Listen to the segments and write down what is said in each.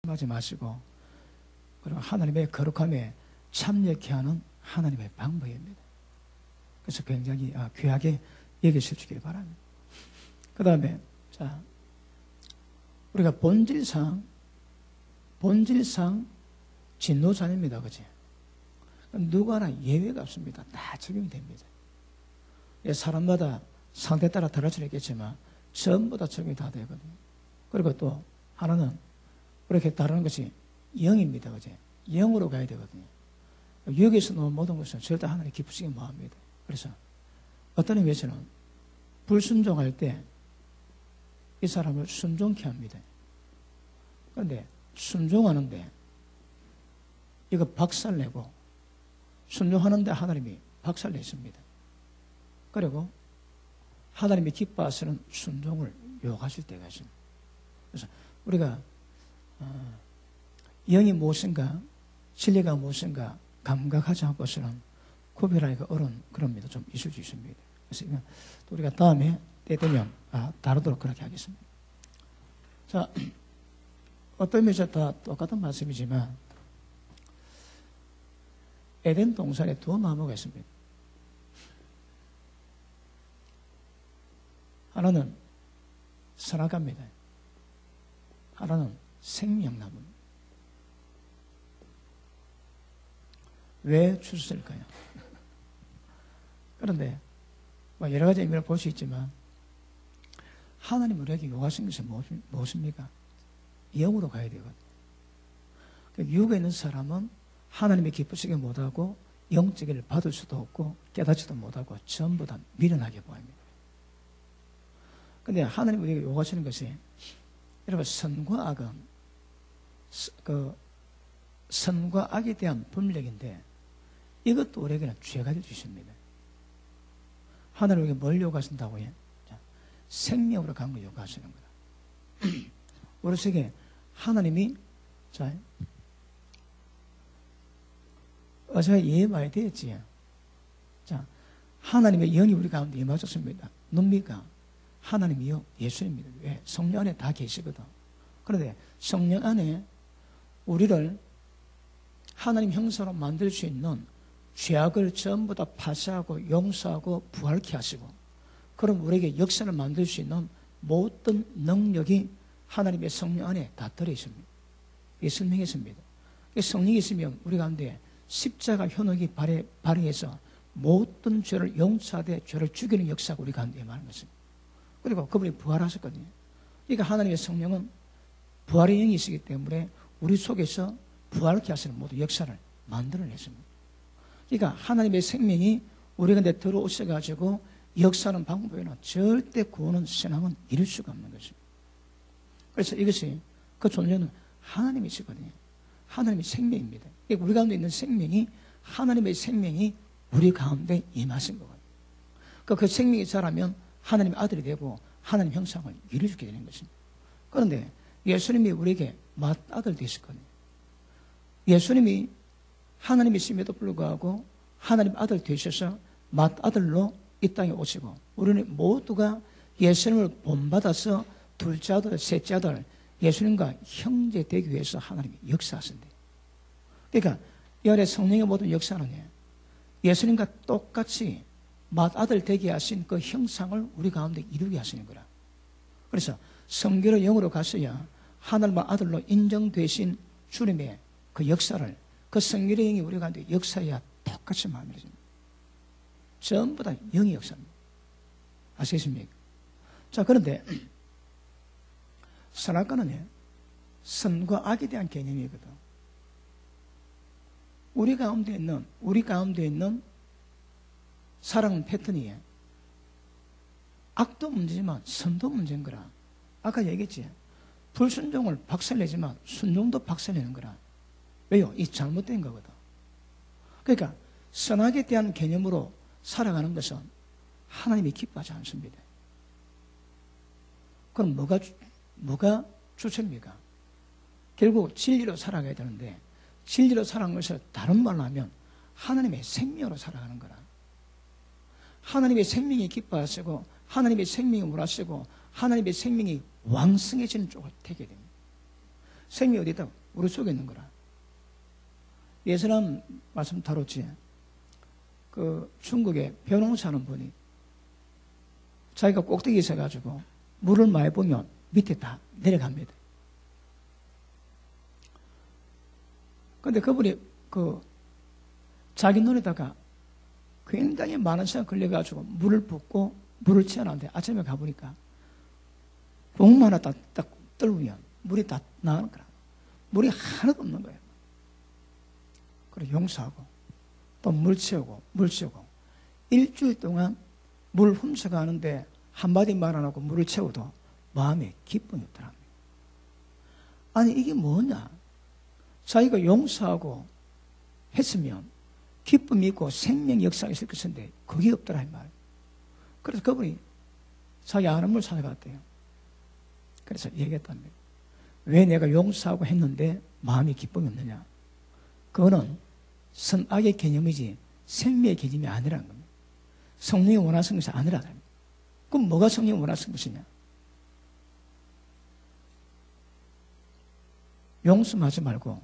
하지 마시고, 그리고 하나님의 거룩함에 참여케 하는 하나님의 방법입니다. 그래서 굉장히 귀하게 여기실 주길 바랍니다. 그 다음에 자, 우리가 본질상 진노자입니다. 그치? 누구나 예외가 없습니다. 다 적용이 됩니다. 사람마다 상태에 따라 다를 수는 있겠지만 전부 다 적용이 다 되거든요. 그리고 또 하나는 그렇게 다루는 것이 영입니다. 그치? 영으로 가야 되거든요. 육에서 놓은 모든 것은 절대 하나님 기쁘시게 못합니다. 그래서 어떤 의미에서는 불순종할 때 이 사람을 순종케 합니다. 그런데 순종하는데 이거 박살내고 순종하는데 하나님이 박살냈습니다. 그리고 하나님이 기뻐하시는 순종을 요구하실 때가 있습니다. 그래서 우리가 영이 무엇인가 진리가 무엇인가 감각하지 않고서는 구별하기가 어려운 그런 면도 좀 있을 수 있습니다. 그래서 우리가 다음에 때 되면 다루도록 그렇게 하겠습니다. 자, 어떤 면에서 다 똑같은 말씀이지만 에덴 동산에 두 나무가 있습니다. 하나는 선악과입니다. 하나는 생명나무입니다. 왜 주셨을까요? 그런데 여러 가지 의미를 볼 수 있지만 하나님 우리에게 요구하신 것이 무엇입니까? 영으로 가야 되거든요. 육에 있는 사람은 하나님이 기쁘시게 못하고 영적을 받을 수도 없고 깨닫지도 못하고 전부 다 미련하게 보입니다. 그런데 하나님 우리에게 요구하시는 것이 여러분 선과 악은 선과 악에 대한 분력인데 이것도 우리에게는 죄가 될 수 있습니다. 하나님에게 뭘 요구하신다고 해? 생명으로 간 걸 요구하시는 거다. 우리 속에 하나님이 제가 이해 많이 되었지. 자, 하나님의 영이 우리 가운데 임하셨습니다. 뭡니까? 하나님이요 예수입니다. 왜? 성령 안에 다 계시거든. 그런데 성령 안에 우리를 하나님 형상으로 만들 수 있는 죄악을 전부 다 파쇄하고 용서하고 부활케 하시고, 그럼 우리에게 역사를 만들 수 있는 모든 능력이 하나님의 성령 안에 다 들어있습니다. 이게 성령이 있습니다. 성령이 있으면 우리 가운데 십자가 현혹이 발휘해서 모든 죄를 용서하되 죄를 죽이는 역사가 우리 가운데 임하는 것입니다. 그리고 그분이 부활하셨거든요. 그러니까 하나님의 성령은 부활의 영이시기 때문에 우리 속에서 부활케 하시는 모든 역사를 만들어냈습니다. 그러니까 하나님의 생명이 우리 가운데 들어오셔가지고 역사하는 방법에는 절대 구원은 신앙은 이룰 수가 없는 것입니다. 그래서 이것이 그 존재는 하나님이시거든요. 하나님의 생명입니다. 그러니까 우리 가운데 있는 생명이 하나님의 생명이 우리 가운데 임하신 거거든요. 그 생명이 자라면 하나님의 아들이 되고 하나님 형상을 이루게 되는 것입니다. 그런데 예수님이 우리에게 맏아들 되셨거든요. 예수님이 하나님이심에도 불구하고 하나님 아들 되셔서 맏아들로 이 땅에 오시고 우리는 모두가 예수님을 본받아서 둘째 아들, 셋째 아들 예수님과 형제 되기 위해서 하나님이 역사하신대요. 그러니까 이 안에 성령의 모든 역사는 예수님과 똑같이 맏아들 되게 하신 그 형상을 우리 가운데 이루게 하시는 거라. 그래서 성결의 영으로 가셔야 하늘과 아들로 인정되신 주님의 그 역사를 그 성결의 영이 우리 가운데 역사해야 똑같이 만들어집니다. 전부 다 영의 역사입니다. 아시겠습니까? 자, 그런데 선악과는 선과 악에 대한 개념이거든. 우리 가운데 있는 사랑 패턴이 악도 문제지만 선도 문제인 거라. 아까 얘기했지. 불순종을 박살내지만 순종도 박살내는 거라. 왜요? 이 잘못된 거거든. 그러니까 선악에 대한 개념으로 살아가는 것은 하나님이 기뻐하지 않습니다. 그럼 뭐가 주체입니까? 결국 진리로 살아가야 되는데 진리로 살아가는 것을 다른 말로 하면 하나님의 생명으로 살아가는 거라. 하나님의 생명이 기뻐하시고 하나님의 생명이 원하시고 하나님의 생명이 왕성해지는 쪽을 택해야 됩니다. 생명이 어디 있다고? 우리 속에 있는 거라. 예전에 말씀 다뤘지. 그 중국에 벼농사 하는 분이 자기가 꼭대기에 있어가지고 물을 많이 보면 밑에 다 내려갑니다. 근데 그분이 자기 눈에다가 굉장히 많은 시간 걸려가지고 물을 붓고 물을 채워놨는데 아침에 가보니까 구멍 하나 딱 뚫으면 물이 다 나가는 거라. 물이 하나도 없는 거예요. 그리고 용서하고 또 물 채우고 일주일 동안 물 훔쳐가는데 한마디 말 안 하고 물을 채워도 마음에 기쁨이 없더랍니다. 아니 이게 뭐냐? 자기가 용서하고 했으면 기쁨이 있고 생명의 역사가 있을 것인데 그게 없더라 이 말. 그래서 그분이 자기 아는 물 찾아갔대요. 그래서 얘기했답니다. 왜 내가 용서하고 했는데 마음이 기쁨이 없느냐? 그거는 선악의 개념이지 생명의 개념이 아니라는 겁니다. 성령이 원하시는 것이 아니라는 겁니다. 그럼 뭐가 성령이 원하시는 것이냐? 용서하지 말고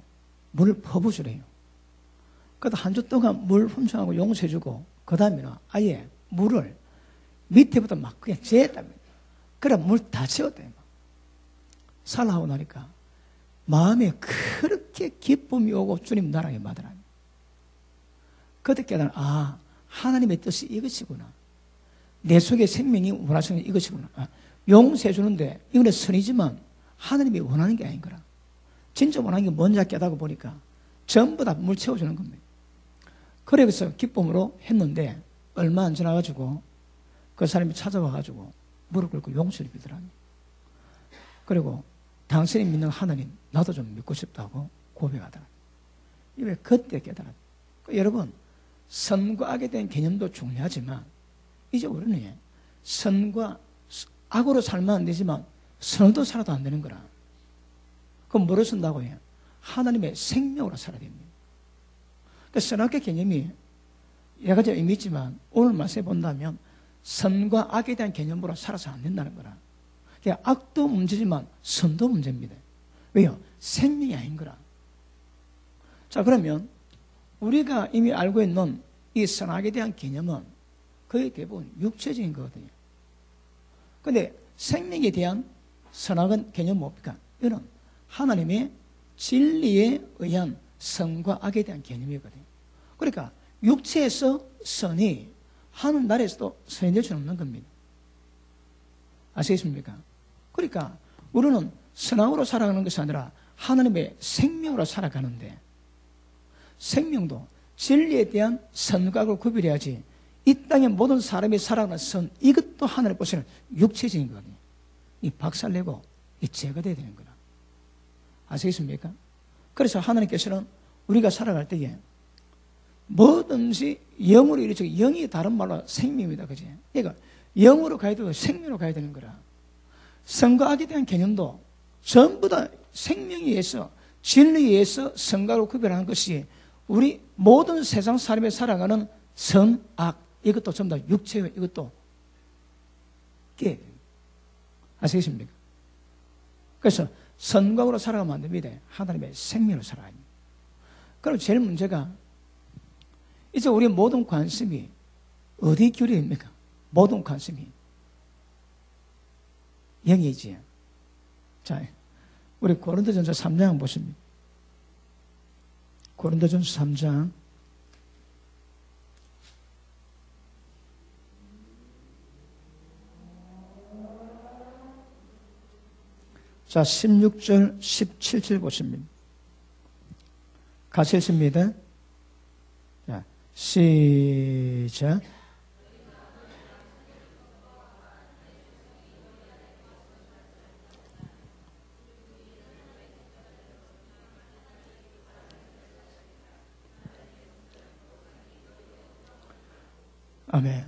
물을 퍼부으래요. 그래도 한 주 동안 물 훔쳐가고 용서해주고 그 다음에는 아예 물을 밑에부터 막 그냥 재었답니다. 그래 물 다 채웠대요. 살아하고 나니까 마음에 그렇게 기쁨이 오고 주님 나라에 받으라. 그때 깨달아 하나님의 뜻이 이것이구나. 내 속에 생명이 원하시는 게 이것이구나. 용서해 주는데 이거는 선이지만 하나님이 원하는 게 아닌 거라. 진짜 원하는 게 뭔지 깨닫고 보니까 전부 다 물 채워주는 겁니다. 그래서 기쁨으로 했는데 얼마 안 지나가지고 그 사람이 찾아와가지고 무릎 꿇고 용서를 비더랍니다. 그리고 당신이 믿는 하나님 나도 좀 믿고 싶다고 고백하더라. 이게 그때 깨달았다. 여러분 선과 악에 대한 개념도 중요하지만 이제 우리는 선과 악으로 살면 안 되지만 선으로 살아도 안 되는 거라. 그럼 뭐로 쓴다고 해요? 하나님의 생명으로 살아야 됩니다. 그러니까 선악의 개념이 여러 가지 의미 있지만 오늘 말씀해 본다면 선과 악에 대한 개념으로 살아서 안 된다는 거라. 그러니까 악도 문제지만 선도 문제입니다. 왜요? 생명이 아닌 거라. 자, 그러면 우리가 이미 알고 있는 이 선악에 대한 개념은 거의 대부분 육체적인 거거든요. 그런데 생명에 대한 선악은 개념 뭡니까? 이거는 하나님의 진리에 의한 선과 악에 대한 개념이거든요. 그러니까 육체에서 선이 하늘나라에서도 선이 될 수는 없는 겁니다. 아시겠습니까? 그러니까 우리는 선악으로 살아가는 것이 아니라 하나님의 생명으로 살아가는데 생명도 진리에 대한 선과 악을 구별해야지 이 땅의 모든 사람이 살아가는 선 이것도 하나님 보시는 육체적인 거거든요. 이 박살내고 이 제거돼야 되는 거라. 아시겠습니까? 그래서 하나님께서는 우리가 살아갈 때에 뭐든지 영으로 이루어지고 영이 다른 말로 생명입니다. 그지? 그러니까 영으로 가야 되고 생명으로 가야 되는 거라. 선과 악에 대한 개념도 전부 다 생명에 의해서 진리에 의해서 선과 악을 구별하는 것이 우리 모든 세상 사람이 살아가는 선, 악 이것도 전부 다 육체요. 이것도 깨. 아시겠습니까? 그래서 선과 악으로 살아가면 안 됩니다. 하나님의 생명으로 살아야 합니다. 그럼 제일 문제가 이제 우리 모든 관심이 어디 기울여야 됩니까? 모든 관심이 영이지. 자, 우리 고린도전서 3장 보십니다. 고린도전서 3장 자, 16절, 17절 보십니다. 같이 읽습니다. 자, 시작. 아멘.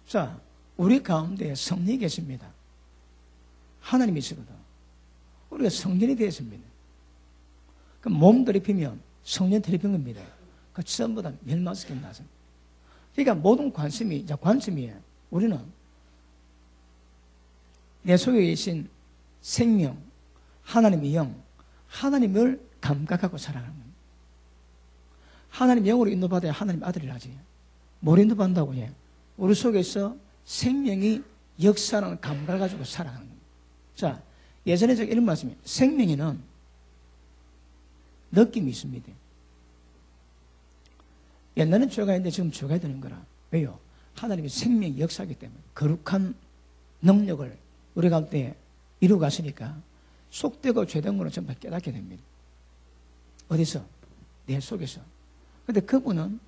자, 우리 가운데 성령이 계십니다. 하나님이시거든. 우리가 성전이 되었습니다. 그 몸 더럽히면 성전 더럽힌 겁니다. 그 전부 다 멸망시켜 놨습니다. 그러니까 모든 관심이, 관심이에요. 우리는 내 속에 계신 생명, 하나님의 영, 하나님을 감각하고 살아가는 겁니다. 하나님 영으로 인도받아야 하나님 아들이라지. 뭘 인도받는다고 해? 우리 속에서 생명이 역사하는 감각을 가지고 살아가는 겁니다. 자, 예전에 제가 이런 말씀이에요. 생명에는 느낌이 있습니다. 옛날에는 죄가 있는데 지금 죄가 되는 거라. 왜요? 하나님의 생명이 역사하기 때문에 거룩한 능력을 우리 가운데 이루어 갔으니까 속되고 죄된 거는 전부 깨닫게 됩니다. 어디서? 내 속에서. 근데 그분은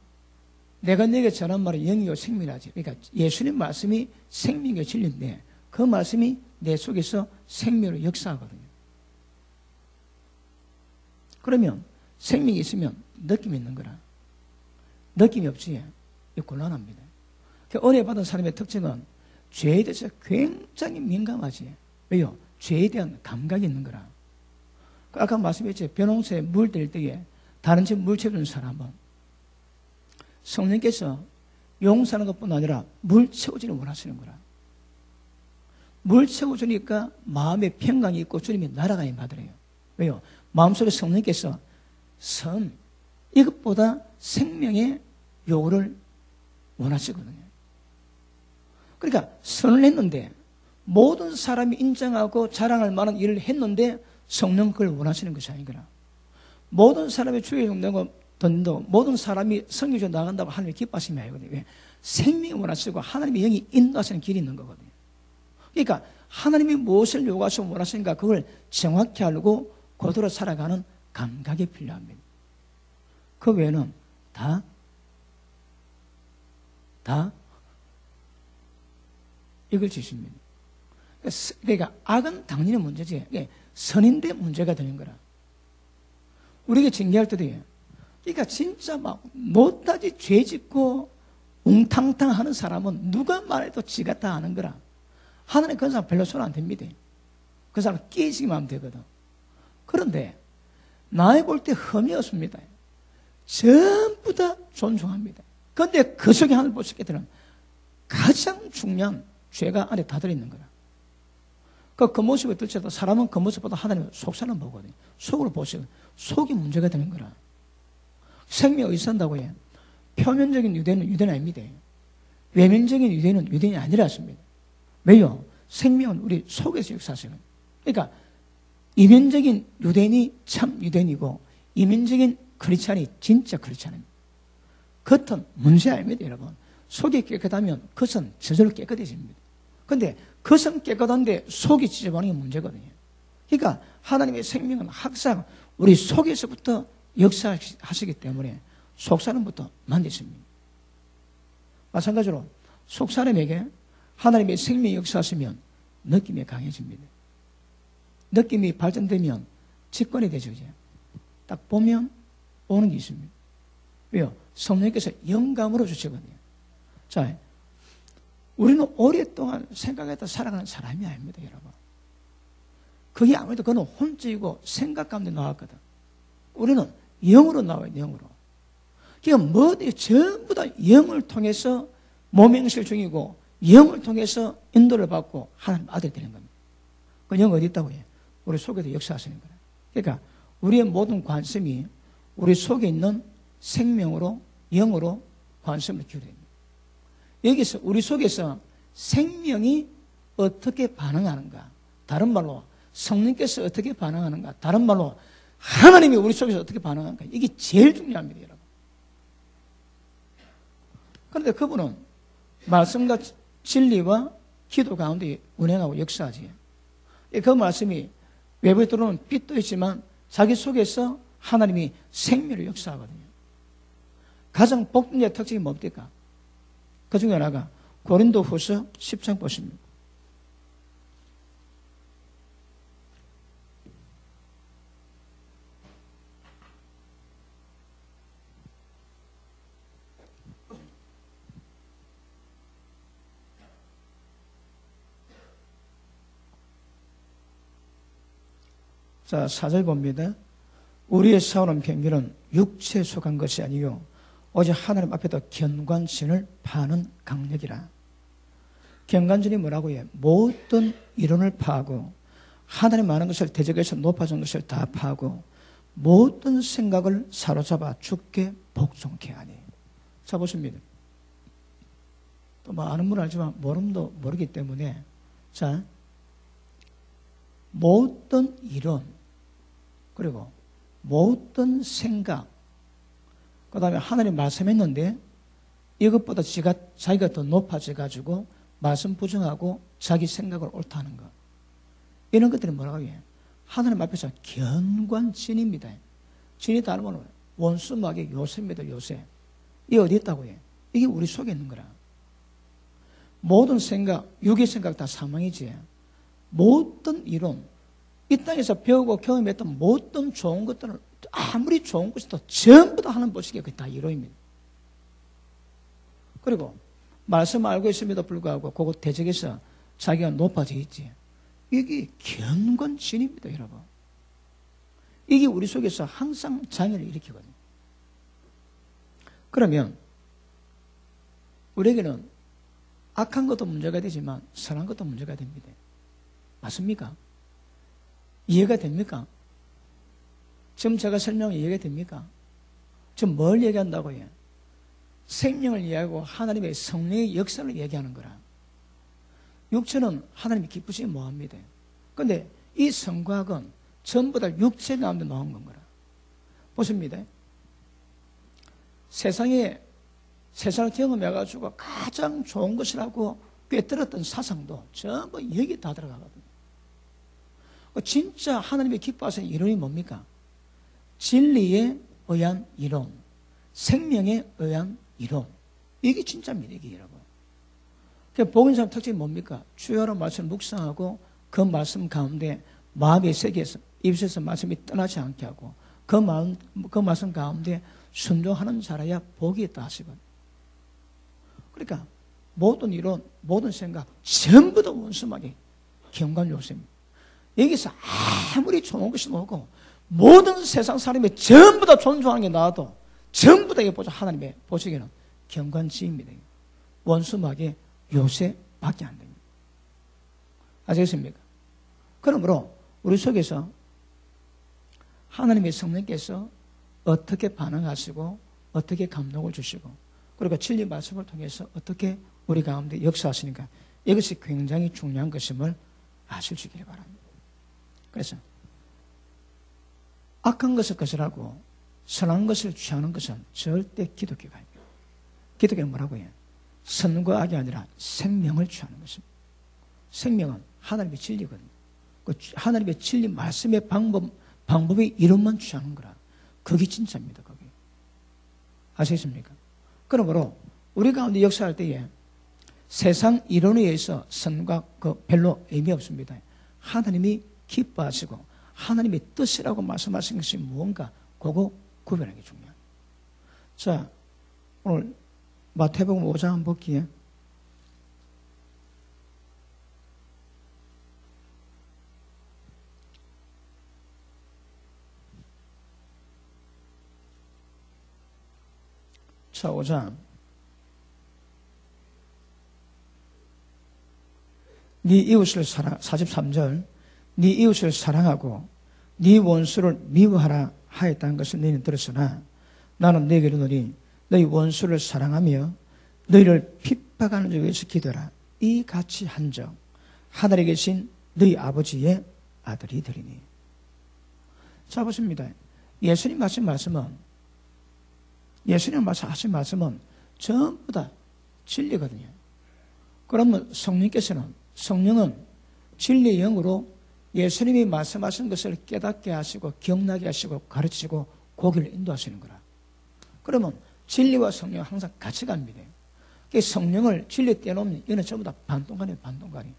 내가 내게 전한 말이 영이요 생명이라지. 그러니까 예수님 말씀이 생명의 진리인데 그 말씀이 내 속에서 생명으로 역사하거든요. 그러면 생명이 있으면 느낌이 있는 거라. 느낌이 없지. 이거 곤란합니다. 은혜 받은 사람의 특징은 죄에 대해서 굉장히 민감하지. 왜요? 죄에 대한 감각이 있는 거라. 아까 말씀했지. 벼농사에 물 댈 때에 다른 집 물 채워주는 사람은 성령께서 용서하는 것뿐 아니라 물 채워주는 원하시는 거라. 물 채워주니까 마음에 평강이 있고 주님의 나라가 임하더래요. 왜요? 마음속에 성령께서 선, 이것보다 생명의 요구를 원하시거든요. 그러니까 선을 했는데 모든 사람이 인정하고 자랑할 만한 일을 했는데 성령 그걸 원하시는 것이 아니구나. 모든 사람이 주의 용되고 던도 모든 사람이 성경에 나간다고 하나님이 기뻐하심이 아니거든요. 왜? 생명이 원하시고 하나님의 영이 인도하시는 길이 있는 거거든요. 그러니까 하나님이 무엇을 요구하시고 원하시는가 그걸 정확히 알고 그대로 살아가는 감각이 필요합니다. 그 외에는 다 이걸 지십니다. 그러니까 악은 당연히 문제지. 선인데 문제가 되는 거라. 우리가 징계할 때도 그러니까 진짜 막 못다지 죄 짓고 웅탕탕 하는 사람은 누가 말해도 지가 다 아는 거라. 하나님 그 사람 별로 손 안 댑니다. 그 사람 깨지기만 하면 되거든. 그런데 나에 볼 때 흠이 없습니다. 전부 다 존중합니다. 그런데 그 속에 하나님 보시게 되는 가장 중요한 죄가 안에 다 들어있는 거라. 그 모습을 들쳐도 사람은 그 모습보다 하나님은 속사는 보거든요. 속으로 보시고 속이 문제가 되는 거라. 생명이 산다고 해. 표면적인 유대는 유대는 아닙니다. 외면적인 유대는 유대인이 아니라습니다. 왜요? 생명은 우리 속에서 역사하시는 거예요. 그러니까 이면적인 유대인이 참 유대인이고 이면적인 크리스찬이 진짜 크리스찬입니다. 겉은 문제 아닙니다, 여러분. 속이 깨끗하면 겉은 저절로 깨끗해집니다. 그런데 겉은 깨끗한데 속이 지저분한 게 문제거든요. 그러니까 하나님의 생명은 항상 우리 속에서부터 역사하시기 때문에 속사람부터 만드십니다. 마찬가지로 속사람에게 하나님의 생명이 역사하시면 느낌이 강해집니다. 느낌이 발전되면 직관이 되죠. 이제. 딱 보면 오는 게 있습니다. 왜요? 성령께서 영감으로 주시거든요. 자, 우리는 오랫동안 생각했다 살아가는 사람이 아닙니다, 여러분. 그게 아무래도 그는 혼자이고 생각 가운데 나왔거든. 우리는 영으로 나와요, 영으로. 그러니까 뭐든지 전부 다 영을 통해서 모명실 중이고 영을 통해서 인도를 받고 하나님 아들이 되는 겁니다. 그 영 어디 있다고 해요? 우리 속에도 역사하시는 거예요. 그러니까 우리의 모든 관심이 우리 속에 있는 생명으로 영으로 관심을 기울여야 됩니다. 여기서 우리 속에서 생명이 어떻게 반응하는가, 다른 말로 성령께서 어떻게 반응하는가, 다른 말로 하나님이 우리 속에서 어떻게 반응하는가, 이게 제일 중요합니다, 여러분. 그런데 그분은 말씀과 진리와 기도 가운데 운행하고 역사하지. 그 말씀이 외부에 들어오는 빛도 있지만 자기 속에서 하나님이 생명을 역사하거든요. 가장 복된 특징이 뭡니까? 그 중에 하나가 고린도후서 10장 보십니다. 자, 4절 봅니다. 우리의 싸우는 경기는 육체에 속한 것이 아니요 오직 하나님 앞에서 견관신을 파는 강력이라. 견관신이 뭐라고 해요? 모든 이론을 파하고 하나님 많은 것을 대적해서 높아진 것을 다 파고 모든 생각을 사로잡아 주께 복종케 하니. 자, 보십니다. 또 뭐 아는 분 알지만 모름도 모르기 때문에, 자, 모든 이론, 그리고 모든 생각, 그 다음에 하나님 말씀했는데 이것보다 자기가 더 높아져가지고 말씀 부정하고 자기 생각을 옳다는 것, 이런 것들이 뭐라고 해요? 하나님 앞에서 견관진입니다. 진이 다르면 원수막의 요새입니다. 요새. 이게 어디 있다고 해요? 이게 우리 속에 있는 거라. 모든 생각, 육의 생각 다 사망이지. 모든 이론, 이 땅에서 배우고 경험했던 모든 좋은 것들은 아무리 좋은 것이도 전부 다 하는 보시기에 그게 다 이론입니다. 그리고 말씀 알고 있음에도 불구하고 그거 대적해서 자기가 높아져 있지. 이게 견건진입니다, 여러분. 이게 우리 속에서 항상 장애를 일으키거든요. 그러면 우리에게는 악한 것도 문제가 되지만 선한 것도 문제가 됩니다. 맞습니까? 이해가 됩니까? 지금 제가 설명이 이해가 됩니까? 지금 뭘 얘기한다고 해요? 생명을 이야기하고 하나님의 성령의 역사를 얘기하는 거라. 육체는 하나님이 기쁘시면 뭐합니다. 그런데 이 성과학은 전부 다 육체 가운데 나온 건 거라. 보십니다. 세상을 경험해가지고 가장 좋은 것이라고 꿰뚫었던 사상도 전부 여기 다 들어가거든요. 진짜 하나님이 기뻐하시는 이론이 뭡니까? 진리에 의한 이론, 생명에 의한 이론. 이게 진짜입니다, 이게 여러분. 복음상 특징이 뭡니까? 주여로 말씀을 묵상하고 그 말씀 가운데 마음의 세계에서 입술에서 말씀이 떠나지 않게 하고 그 말씀 가운데 순종하는 자라야 복이 있다 하시거든요. 그러니까 모든 이론, 모든 생각 전부 다 원수막이 경관 요소입니다. 여기서 아무리 좋은 것이 나오고 모든 세상 사람이 전부 다 존중하는 게 나와도 전부 다 이거 보자 하나님의 보시기에는 경관지입니다. 원수막의 요새밖에 안 됩니다. 아시겠습니까? 그러므로 우리 속에서 하나님의 성령께서 어떻게 반응하시고 어떻게 감동을 주시고 그리고 진리 말씀을 통해서 어떻게 우리 가운데 역사하시니까 이것이 굉장히 중요한 것임을 아시기를 바랍니다. 그래서 악한 것을 거절하고 선한 것을 취하는 것은 절대 기독교가 아닙니다. 기독교는 뭐라고 해요? 선과 악이 아니라 생명을 취하는 것입니다. 생명은 하나님의 진리거든요. 그 하나님의 진리 말씀의 방법의 이론만 취하는 거라. 그게 진짜입니다. 그게. 아시겠습니까? 그러므로 우리 가운데 역사할 때에 세상 이론에 의해서 선과 별로 의미 없습니다. 하나님이 기뻐하시고 하나님의 뜻이라고 말씀하신 것이 무언가 그거 구별하는 게 중요합니다. 자, 오늘 마태복음 5장 한번 볼게요. 자, 5장. 네 이웃을 43절. 네 이웃을 사랑하고 네 원수를 미워하라 하였다는 것을 너희는 들었으나 나는 너희에게 이르노니 너희 원수를 사랑하며 너희를 핍박하는 자에 위해서 기도하라. 이같이 한적 하늘에 계신 너희 아버지의 아들이 되리니. 자, 보십니다. 예수님 하신 말씀은 전부 다 진리거든요. 그러면 성령은 진리의 영으로 예수님이 말씀하신 것을 깨닫게 하시고 기억나게 하시고 가르치고 고기를 인도하시는 거라. 그러면 진리와 성령은 항상 같이 갑니다. 성령을 진리에 떼놓으면 이는 전부 다 반동간이에요. 반동간이.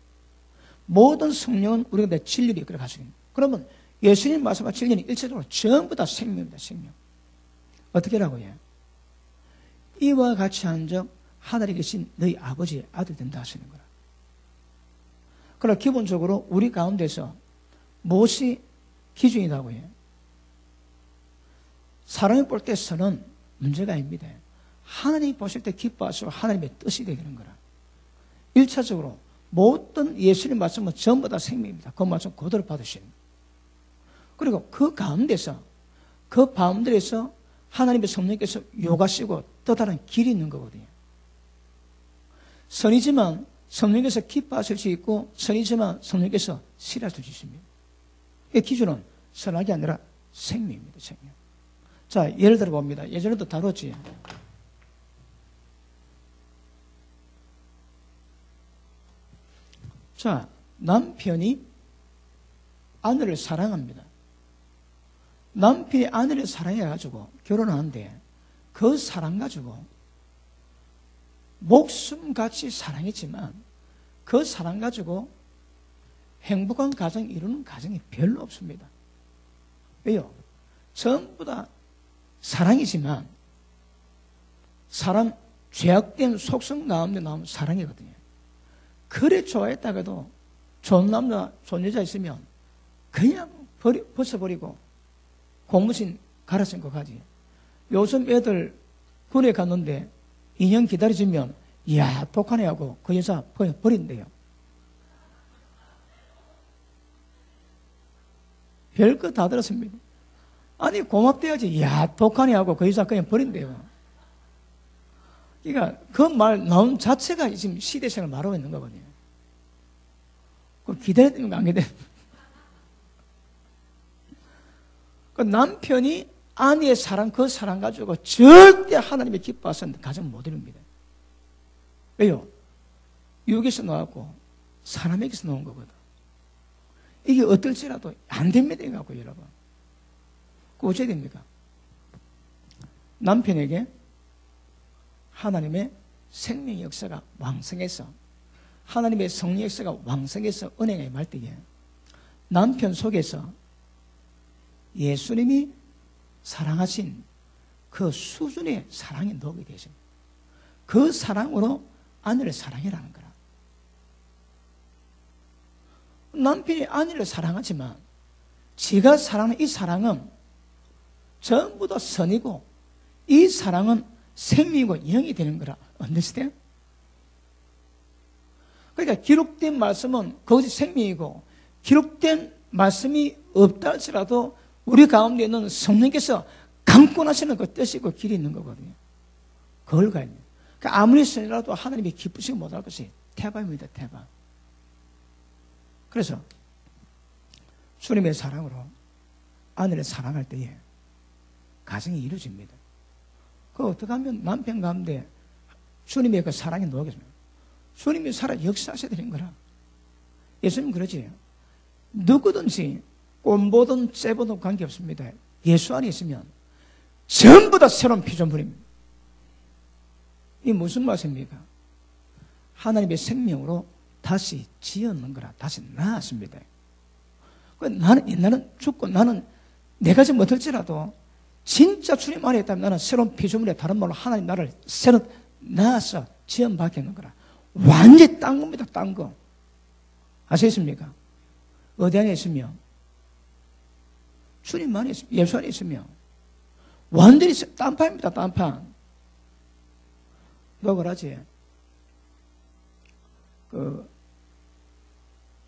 모든 성령은 우리가 다 진리를 이끌어 가시는. 그러면 예수님 말씀과 진리는 일체적으로 전부 다 생명입니다. 생명. 어떻게 라고 해요? 이와 같이 한적 하늘에 계신 너희 아버지의 아들 된다 하시는 거라. 그러나 기본적으로 우리 가운데서 무엇이 기준이라고 해요? 사람이 볼 때 선은 문제가 아닙니다. 하나님이 보실 때 기뻐하시고 하나님의 뜻이 되는 거라. 1차적으로 모든 예수님 말씀은 전부 다 생명입니다. 그 말씀 그대로 받으신. 그리고 그 가운데서, 그 바운드에서 하나님의 성령께서 요가시고 또 다른 길이 있는 거거든요. 선이지만 성령께서 기뻐하실 수 있고, 선이지만 성령께서 싫어하실 수 있습니다. 이 기준은 선악이 아니라 생명입니다. 생명. 자, 예를 들어 봅니다. 예전에도 다뤘지. 자, 남편이 아내를 사랑합니다. 남편이 아내를 사랑해가지고 결혼하는데 그 사랑 가지고 목숨같이 사랑했지만 그 사랑 가지고 행복한 가정 이루는 가정이 별로 없습니다. 왜요? 전부 다 사랑이지만 사람 죄악된 속성 가운데 나오는 사랑이거든요. 그래 좋아했다가도 좋은 남자, 좋은 여자 있으면 그냥 벗어버리고 고무신 갈아 신고 가지. 요즘 애들 군에 갔는데 2년 기다려주면 이야 독하네 하고 그 여자 버린대요. 별거 다 들었습니다. 아니 고맙대야지. 이야 독하네 하고 그 여자 그냥 버린대요. 그러니까 그 말 나온 자체가 지금 시대생을 말하고 있는 거거든요. 그럼 기다려야 거 안 기다려? 그 남편이 아내의 사랑, 그 사랑 가지고 절대 하나님의 기뻐하시는 가정 못 이룹니다. 왜요? 육에서 나왔고 사람에게서 나온 거거든. 이게 어떨지라도 안 됩니다. 이거 여러분. 그 어찌해야 됩니까? 남편에게 하나님의 생명의 역사가 왕성해서, 하나님의 성령 역사가 왕성해서 은혜가 임할 때에 남편 속에서 예수님이 사랑하신 그 수준의 사랑이 녹게 되십니다. 그 사랑으로 아내를 사랑해라는 거라. 남편이 아내를 사랑하지만 지가 사랑하는 이 사랑은 전부 다 선이고 이 사랑은 생명이고 영이 되는 거라. understand? 그러니까 기록된 말씀은 그것이 생명이고 기록된 말씀이 없다 할지라도 우리 가운데 있는 성령께서 강권하시는 그 뜻이고 길이 있는 거거든요. 그걸 가야 돼요. 그러니까 아무리 선이라도 하나님이 기쁘시고 못할 것이 태반입니다. 태반. 그래서 주님의 사랑으로 아내를 사랑할 때에 가정이 이루어집니다. 그 어떻게 하면 남편 가운데 주님의 그 사랑이 녹아겠습니까? 주님이 살아 역사하셔야 되는 거라. 예수님 그러지. 누구든지 꼰보든 째보든 관계없습니다. 예수 안에 있으면 전부 다 새로운 피조물입니다. 이게 무슨 말씀입니까? 하나님의 생명으로 다시 지었는 거라. 다시 낳았습니다. 나는 옛날은 죽고 나는 내가 좀 못할지라도 진짜 주님 안에 있다면 나는 새로운 피조물에 다른 말로 하나님 나를 새로 낳아서 지원받겠는 거라. 완전히 딴 겁니다. 딴 거. 아시겠습니까? 어디 안에 있으면 주님 안에 있으면 예수 안에 있으면 완전히 딴판입니다. 딴판. 너 그러지? 그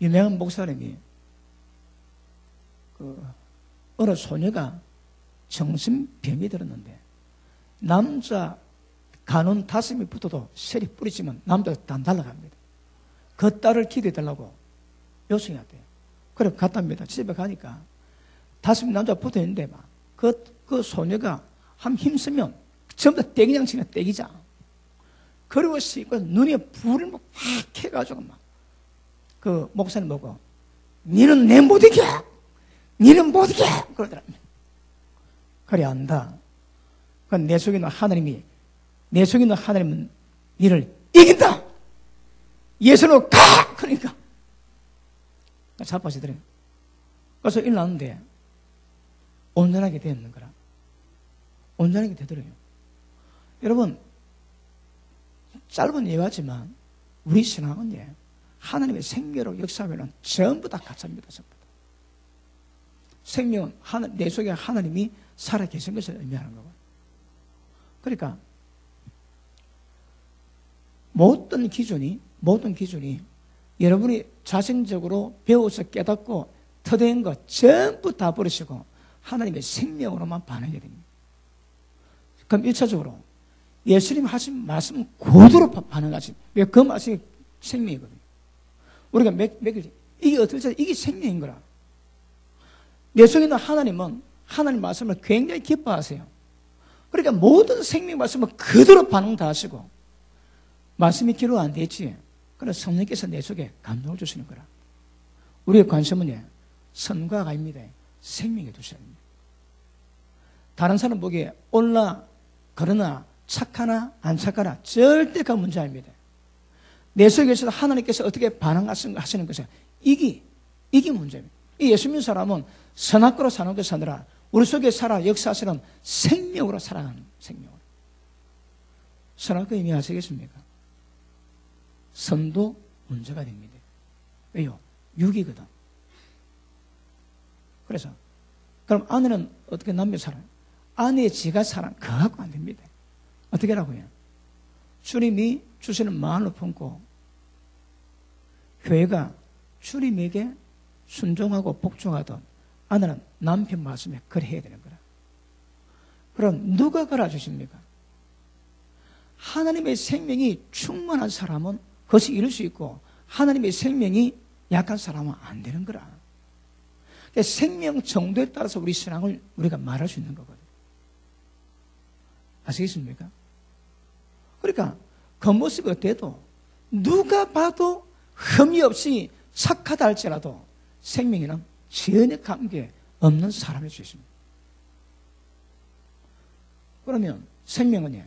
유명한 목사님이 그 어느 소녀가 정신병이 들었는데 남자 간원 5명이 붙어도 셀이 뿌리지만 남자가 다 날아갑니다. 그 딸을 기도해달라고 요청이 왔대요. 그래 갔답니다. 집에 가니까 5명 남자가 붙어있는데 막 그 소녀가 한 힘쓰면 전부 다 떼기장 치는 떼기장. 그리고 눈에 불을 막 확 해가지고 막 그 목사님 보고 니는 내 못 이겨! 니는 못 이겨! 그러더랍니다. 그래 안다. 내 속에 있는 하나님이 내 속에 있는 하나님은 니를 이긴다. 예수로 가. 그러니까 자빠지더래요. 그래서 일어났는데 온전하게 되었는 거라. 온전하게 되더래요. 여러분 짧은 예화지만 우리 신앙은 하나님의 생명으로 역사하면 전부 다 가짜입니다. 전부 다. 생명은 내 속에 하나님이 살아계신 것을 의미하는 거고. 그러니까 모든 기준이 여러분이 자생적으로 배워서 깨닫고 터대인 거 전부 다 버리시고 하나님의 생명으로만 반응해야 됩니다. 그럼 1차적으로 예수님 하신 말씀 그대로 반응하신, 왜? 그 말씀이 생명이거든요. 우리가 이게 어떻게 이게 생명인 거라. 내 속에 있는 하나님은 하나님 말씀을 굉장히 기뻐하세요. 그러니까 모든 생명 말씀을 그대로 반응 다 하시고, 말씀이 기록 안 되지. 그래서 성령께서 내 속에 감동을 주시는 거라. 우리의 관심은 선과가 아닙니다. 생명에 두셔야 됩니다. 다른 사람 보기에 옳나 그러나 착하나 안 착하나 절대 그 문제 아닙니다. 내 속에서 하나님께서 어떻게 반응하시는 것이야. 이게 문제입니다. 이 예수 믿는 사람은 선악과로 사는 것이 아니라 우리 속에 살아 역사하시는 생명으로 살아가는 생명으로. 선악과 의미 아시겠습니까? 선도 문제가 됩니다. 왜요? 육이거든. 그래서 그럼 아내는 어떻게 남편 사랑? 아내의 지가 사랑 그거 갖고 안 됩니다. 어떻게 하라고요? 주님이 주시는 마음을 품고 교회가 주님에게 순종하고 복종하던 아내는 남편 말씀에 그래야 되는 거라. 그럼 누가 걸어주십니까? 하나님의 생명이 충만한 사람은 그것이 이룰 수 있고 하나님의 생명이 약한 사람은 안 되는 거라. 생명 정도에 따라서 우리 신앙을 우리가 말할 수 있는 거거든요. 아시겠습니까? 그러니까 겉모습이 어때도 누가 봐도 흠이 없이 착하다 할지라도 생명에는 전혀 관계 없는 사람일 수 있습니다. 그러면 생명은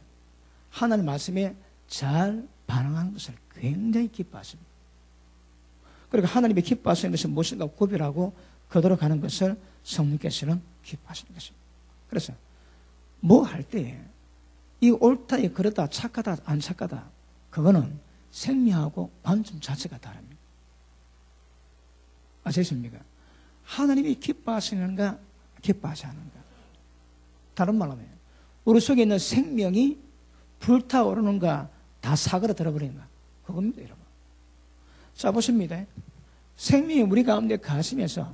하나님 말씀에 잘 반응하는 것을 굉장히 기뻐하십니다. 그러니까 하나님이 기뻐하시는 것은 무엇인가 구별하고 그대로 가는 것을 성령께서는 기뻐하시는 것입니다. 그래서 뭐 할 때 이 옳다, 이 그렇다, 착하다, 안 착하다, 그거는 생명하고 관점 자체가 다릅니다. 아시겠습니까? 하나님이 기뻐하시는가, 기뻐하지 않는가. 다른 말로 하면 우리 속에 있는 생명이 불타오르는가, 다 사그라들어버리는가. 그겁니다, 여러분. 자, 보십니다. 생명이 우리 가운데 가시면서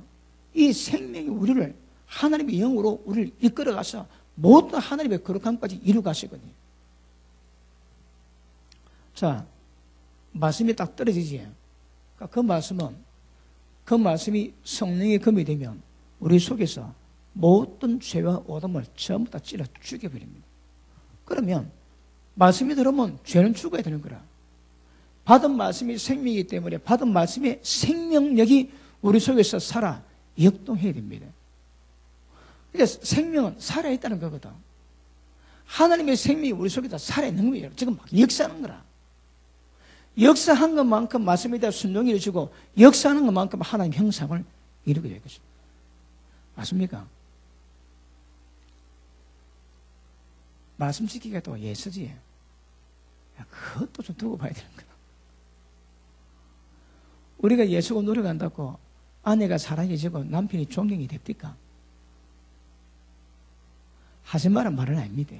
이 생명이 우리를 하나님의 영으로 우리를 이끌어가서 모든 하나님의 거룩함까지 이루가시거든요. 자, 말씀이 딱 떨어지지. 그 말씀이 성령의 검이 되면 우리 속에서 모든 죄와 오염을 전부 다 찔러 죽여버립니다. 그러면 말씀이 들어오면 죄는 죽어야 되는 거라. 받은 말씀이 생명이기 때문에 받은 말씀의 생명력이 우리 속에서 살아 역동해야 됩니다. 그러니까 생명은 살아있다는 거거든. 하나님의 생명이 우리 속에 다 살아있는 거예요. 지금 막 역사하는 거라. 역사한 것만큼 말씀에 대한 순종이 이루어지고 역사하는 것만큼 하나님 형상을 이루게 될 것입니다. 맞습니까? 말씀 지키기가 또 예수지. 그것도 좀 두고 봐야 되는 거다. 우리가 예수고 노력한다고 아내가 사랑해지고 남편이 존경이 됩니까? 하지 말란 말은 아닙니다.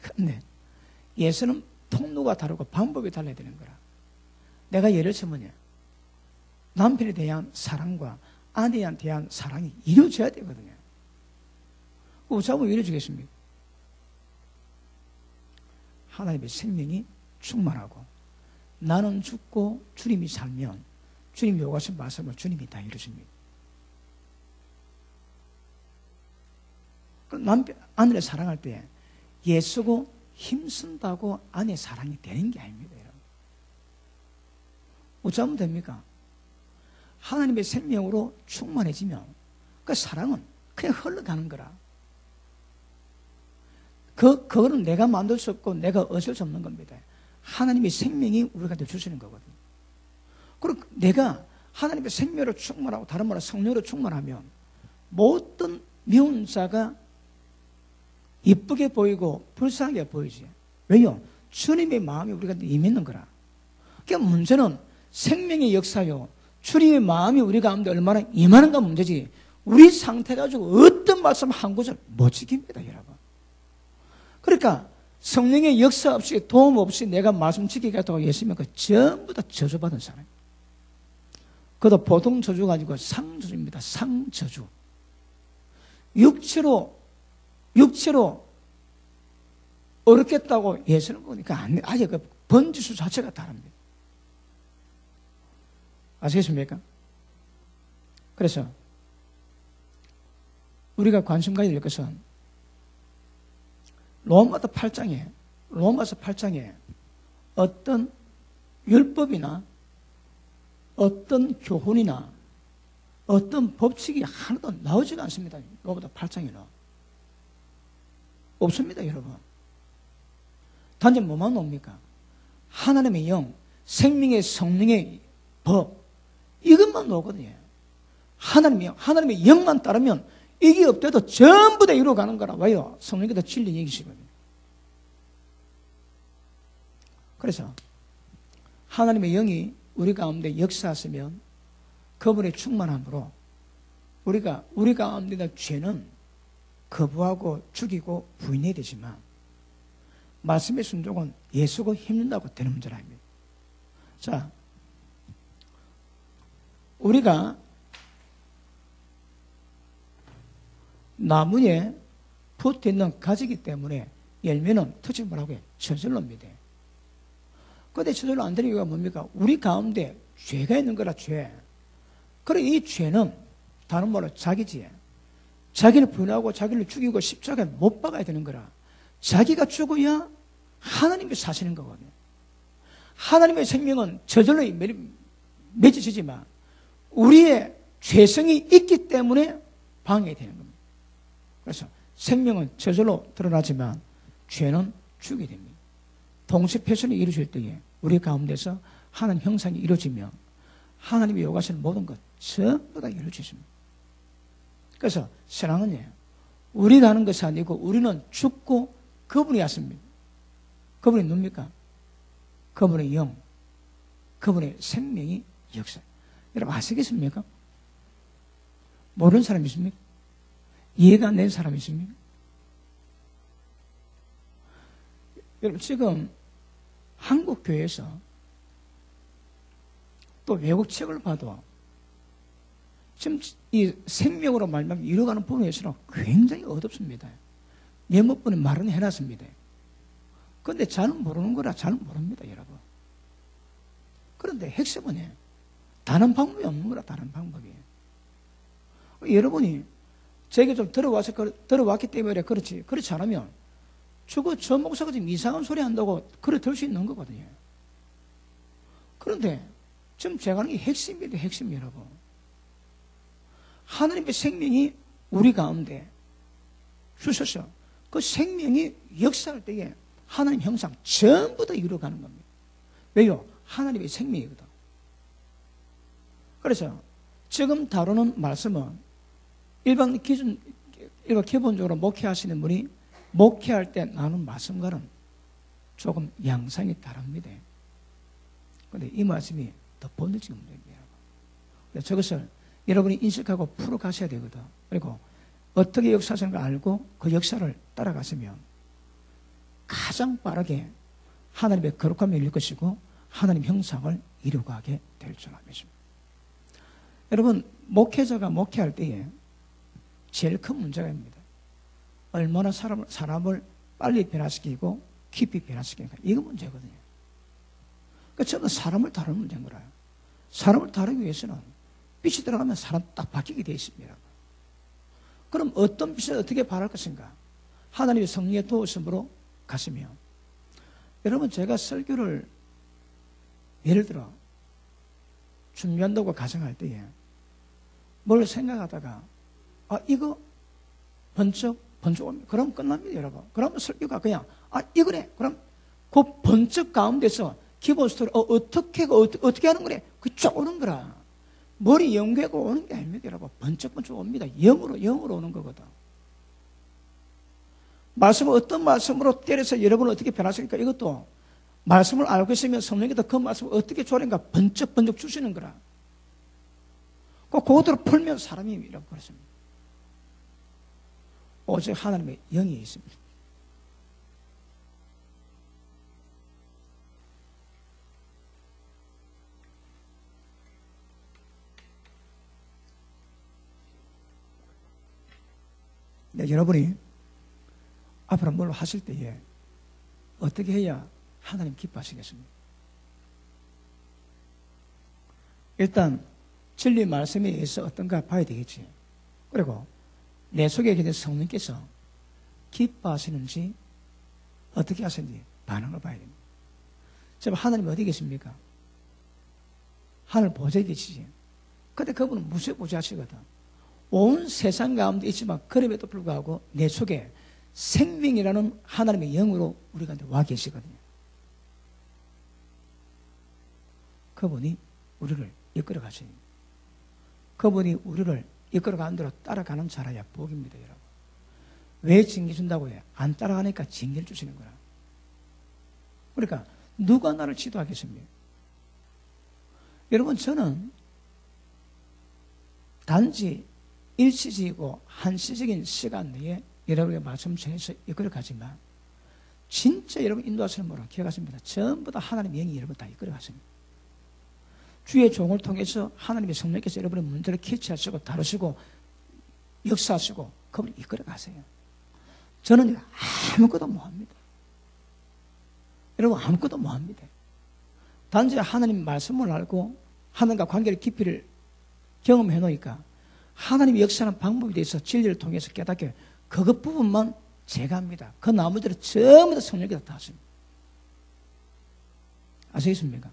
그런데 예수는 통로가 다르고 방법이 달라야 되는 거라. 내가 예를 들면 남편에 대한 사랑과 아내에 대한 사랑이 이루어져야 되거든요. 어쩌면 이루어지겠습니까? 하나님의 생명이 충만하고 나는 죽고 주님이 살면 주님이 요구하신 말씀을 주님이 다 이루십니다. 남편, 아내를 사랑할 때 예수고 힘쓴다고 아내 사랑이 되는 게 아닙니다. 여러분. 어쩌면 됩니까? 하나님의 생명으로 충만해지면 그 사랑은 그냥 흘러가는 거라. 그거는 내가 만들 수 없고 내가 어쩔 수 없는 겁니다. 하나님의 생명이 우리한테 주시는 거거든요. 그리고 내가 하나님의 생명으로 충만하고 다른 말로 성령으로 충만하면 모든 미운 자가 이쁘게 보이고 불쌍하게 보이지. 왜요? 주님의 마음이 우리한테 임했는 거라. 그러니까 문제는 생명의 역사요. 주님의 마음이 우리 가운데 얼마나 임하는가 문제지. 우리 상태 가지고 어떤 말씀 한 구절 못 지킵니다, 여러분. 그러니까 성령의 역사 없이 도움 없이 내가 말씀 지키겠다고 예수님은 그 전부 다 저주받은 사람. 그것도 보통 저주가 아니고 상저주입니다. 상저주. 육체로 어렵겠다고 예수는 보니까 아예 그 번지수 자체가 다릅니다. 아시겠습니까? 그래서 우리가 관심 가져야 될 것은 로마서 8장에 어떤 율법이나 어떤 교훈이나 어떤 법칙이 하나도 나오지가 않습니다. 로마서 8장에는 없습니다, 여러분. 단지 뭐만 나옵니까? 하나님의 영, 생명의 성령의 법, 이것만 나오거든요. 하나님의 영만 따르면 이게 없대도 전부 다 이루어가는 거라. 왜요? 성령께서 진리 얘기시거든요. 그래서 하나님의 영이 우리 가운데 역사하시면 그분의 충만함으로 우리 가운데 있는 죄는 거부하고 죽이고 부인해야 되지만 말씀의 순종은 예수가 힘든다고 되는 문제라 합니다. 자, 우리가 나무에 붙어있는 가지이기 때문에 열매는 특징 뭐라고 해요? 저절로입니다. 그런데 저절로 안 되는 이유가 뭡니까? 우리 가운데 죄가 있는 거라, 죄. 그래, 이 죄는 다른 말로 자기지. 자기를 부인하고 자기를 죽이고 십자가에 못 박아야 되는 거라. 자기가 죽어야 하나님이 사시는 거거든요. 하나님의 생명은 저절로 맺어지지만 우리의 죄성이 있기 때문에 방해되는 겁니다. 그래서 생명은 저절로 드러나지만 죄는 죽게 됩니다. 동시패션이 이루어질 때에 우리 가운데서 하나님 형상이 이루어지면 하나님이 요구하시는 모든 것 전부 다 이루어지십니다. 그래서 신앙은요, 우리가 하는 것이 아니고 우리는 죽고 그분이 왔습니다. 그분이 누굽니까? 그분의 영, 그분의 생명이 역사. 여러분 아시겠습니까? 모르는 사람 있습니까? 이해가 안 되는 사람 있습니까? 여러분 지금 한국 교회에서 또 외국 책을 봐도 지금 이 생명으로 말하면 이루어가는 부분에서는 굉장히 어둡습니다. 몇몇 분이 말은 해놨습니다. 그런데 잘은 모르는 거라 잘 모릅니다, 여러분. 그런데 핵심은 다른 방법이 없는 거라, 다른 방법이. 여러분이 제게 좀 들어왔기 때문에 그렇지 않으면 저 목사가 지금 이상한 소리 한다고 그래 들 수 있는 거거든요. 그런데 지금 제가 하는 게 핵심입니다, 핵심 여러분. 하나님의 생명이 우리 가운데 주셔서 그 생명이 역사할 때에 하나님 형상 전부 다 이루어가는 겁니다. 왜요? 하나님의 생명이거든. 그래서 지금 다루는 말씀은 일반 기본적으로 목회하시는 분이 목회할 때 나눈 말씀과는 조금 양상이 다릅니다. 그런데 이 말씀이 더 본질적인 문제입니다. 저것을 여러분이 인식하고 풀어가셔야 되거든. 그리고 어떻게 역사하시는 걸 알고 그 역사를 따라가시면 가장 빠르게 하나님의 거룩함을 이룰 것이고 하나님 형상을 이루어가게 될 줄 믿습니다. 여러분 목회자가 목회할 때에 제일 큰 문제가 있습니다. 얼마나 사람을 빨리 변화시키고 깊이 변화시키는가. 이거 문제거든요. 그러니까 저는 사람을 다루는 문제인 거라요. 사람을 다루기 위해서는 빛이 들어가면 사람 딱 바뀌게 되어 있습니다. 그럼 어떤 빛을 어떻게 바랄 것인가? 하나님의 성령의 도우심으로 가시면 여러분 제가 설교를 예를 들어 준비한다고 가정할 때에 뭘 생각하다가 이거 번쩍 옵니다. 그럼 끝납니다, 여러분. 그러면 설교가 그냥 이거네. 그럼 그 번쩍 가운데서 기본 스토리 어떻게 하는 거래? 그쪽 오는 거라. 머리 연계고 오는 게 아닙니다, 여러분. 번쩍 옵니다. 영으로 오는 거거든. 말씀을 어떤 말씀으로 때려서 여러분을 어떻게 변화시킬까? 이것도 말씀을 알고 있으면 성령께서 그 말씀을 어떻게 조련가 번쩍 주시는 거라. 그것대로 풀면 사람이 이라고 그랬습니다. 오직 하나님의 영이 있습니다. 여러분이 앞으로 뭘 하실 때에 어떻게 해야 하나님 기뻐하시겠습니까? 일단 진리 말씀에 의해서 어떤가 봐야 되겠지. 그리고 내 속에 계신 성령께서 기뻐하시는지 어떻게 하시는지 반응을 봐야 됩니다. 지금 하나님 어디 계십니까? 하늘 보좌에 계시지. 근데 그분은 무시무시하시거든. 온 세상 가운데 있지만 그럼에도 불구하고 내 속에 생명이라는 하나님의 영으로 우리가 와 계시거든요. 그분이 우리를 이끌어 가십니다. 그분이 우리를 이끌어 가는 대로 따라가는 자라야 복입니다, 여러분. 왜 징계 준다고 해요? 안 따라가니까 징계를 주시는 거라. 그러니까 누가 나를 지도하겠습니까? 여러분, 저는 단지 일시적이고 한시적인 시간 내에 여러분에게 말씀 전해서 이끌어 가지만 진짜 여러분 인도하시는 분은 기억하십니다. 전부 다 하나님의 영이 여러분 다 이끌어 가십니다. 주의 종을 통해서 하나님의 성령께서 여러분의 문제를 캐치하시고 다루시고 역사하시고 그분을 이끌어 가세요. 저는 아무것도 못합니다. 여러분 아무것도 못합니다. 단지 하나님 말씀을 알고 하나님과 관계를 깊이를 경험해 놓으니까 하나님의 역사하는 방법에 대해서 진리를 통해서 깨닫게 그것 부분만 제가 합니다. 그 나머지를 전부 다 성령께서 다 하십니다. 아시겠습니까?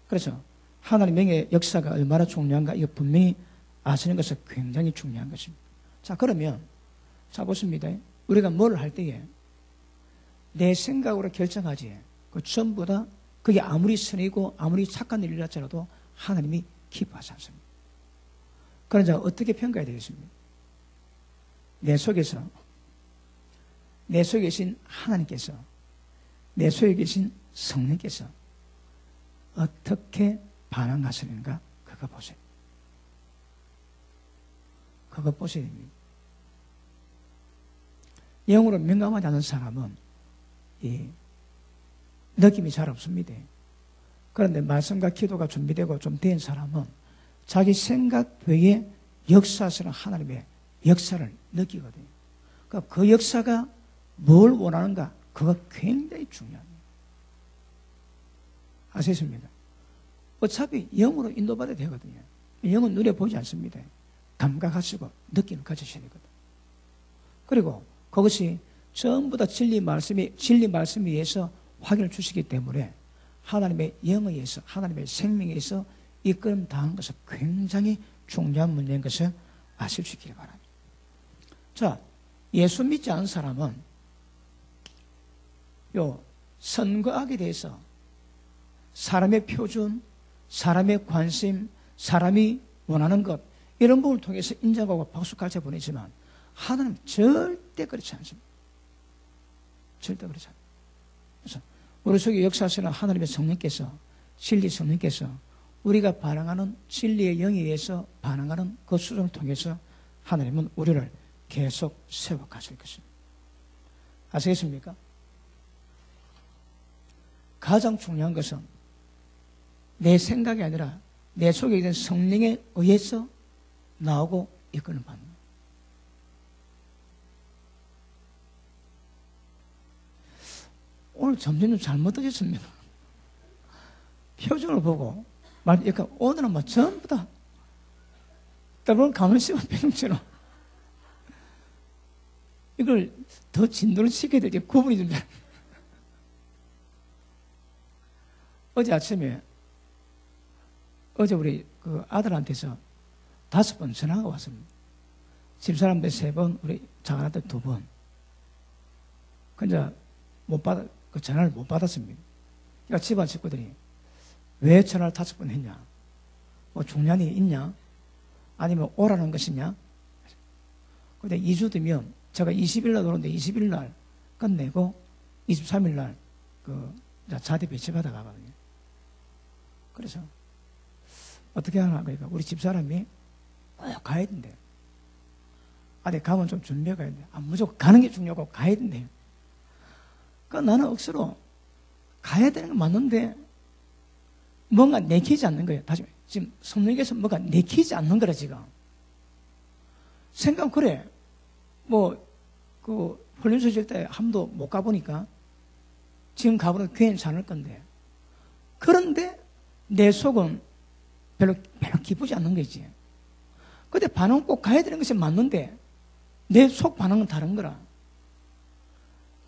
그래서 하나님의 역사가 얼마나 중요한가 이거 분명히 아시는 것은 굉장히 중요한 것입니다. 자, 그러면 자 보십니다. 우리가 뭘 할 때에 내 생각으로 결정하지 그 전부 다 그게 아무리 선이고 아무리 착한 일이라 할지라도 하나님이 기뻐하지 않습니다. 그러자 어떻게 평가해야 되겠습니까? 내 속에 계신 하나님께서 내 속에 계신 성령께서 어떻게 반응하시는가 그거 보세요. 그거 보셔야 됩니다. 영으로 민감하지 않은 사람은 이 느낌이 잘 없습니다. 그런데 말씀과 기도가 준비되고 좀 된 사람은 자기 생각 외에 역사하시는 하나님의 역사를 느끼거든요. 그러니까 그 역사가 뭘 원하는가 그거 굉장히 중요합니다. 아시겠습니까? 어차피 영으로 인도받아야 되거든요. 영은 눈에 보지 않습니다. 감각하시고 느낌을 가지셔야 되거든요. 그리고 그것이 전부 다 진리 말씀에 의해서 확인을 주시기 때문에 하나님의 영에 의해서 하나님의 생명에 의해서 이끌음 당한 것은 굉장히 중요한 문제인 것을 아실 수 있기를 바랍니다. 자, 예수 믿지 않은 사람은 요 선거악에 대해서 사람의 표준, 사람의 관심, 사람이 원하는 것 이런 부분을 통해서 인정하고 박수갈채 보내지만 하나님 절대 그렇지 않습니다. 절대 그렇지 않습니다. 그래서 우리 속에 역사하시는 하나님의 성령께서 진리 성령께서 우리가 반응하는 진리의 영에 의해서 반응하는 그 수준을 통해서 하나님은 우리를 계속 세워가실 것입니다. 아시겠습니까? 가장 중요한 것은 내 생각이 아니라 내 속에 있는 성령에 의해서 나오고 이끄는 바입니다. 오늘 점심 좀 잘못 드셨습니다. 표정을 보고 그러니까 오늘은 뭐 전부 다 따로 가면 씹은 표정처럼 이걸 더 진도를 시켜야 될지 구분이 좀 잘. 어제 우리 그 아들한테서 5번 전화가 왔습니다. 집사람한테 3번, 우리 작은아들 2번. 근데 그 전화를 못 받았습니다. 그러니까 집안 식구들이 왜 전화를 5번 했냐? 뭐 중요한 일이 있냐? 아니면 오라는 것이냐? 근데 2주 뒤면 제가 20일 날 오는데 20일 날 끝내고 23일 날 그 자대 배치받아 가거든요. 그래서 어떻게 하나 그러니까 우리 집사람이 가야 된대요. 아니 가면 좀 준비해 가야 돼. 무조건 가는 게 중요하고 가야 된대요. 그러니까 나는 억수로 가야 되는 건 맞는데 뭔가 내키지 않는 거예요. 다시 지금 성령께서 뭔가 내키지 않는 거라 지금. 생각은 그래. 훈련소 질 때 한 번도 못 가보니까 지금 가보면 괜찮을 건데, 그런데 내 속은 별로 기쁘지 않는 거지. 근데 반응 꼭 가야 되는 것이 맞는데 내 속 반응은 다른 거라.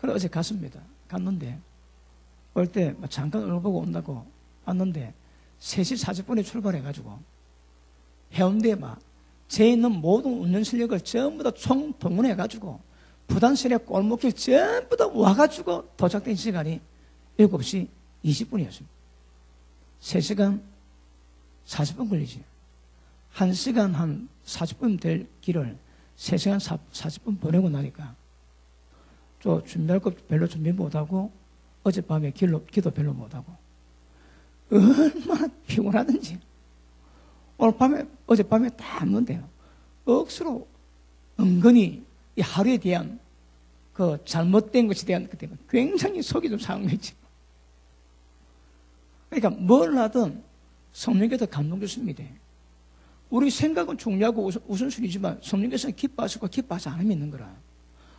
그래서 어제 갔습니다. 갔는데 올 때 잠깐 얼굴 보고 온다고 왔는데 3시 40분에 출발해가지고 해운대에 제 있는 모든 운전 실력을 전부 다 총동원해가지고 부단시내 골목길 전부 다 와가지고 도착된 시간이 7시 20분이었습니다. 3시간 40분 걸리지. 1시간 한 40분 될 길을 3시간 40분 보내고 나니까 또 준비할 것 별로 준비 못하고 어젯밤에 기도 별로 못하고 얼마나 피곤하든지 어젯밤에 다 했는데요. 억수로 은근히 이 하루에 대한 그 잘못된 것에 대한 그 때문에 굉장히 속이 좀 상한 거지. 그러니까 뭘 하든 성령께서 감동 주십니다. 우리 생각은 중요하고 우선순위지만 성령께서는 기뻐하시고 기뻐하지 않으면 있는 거라.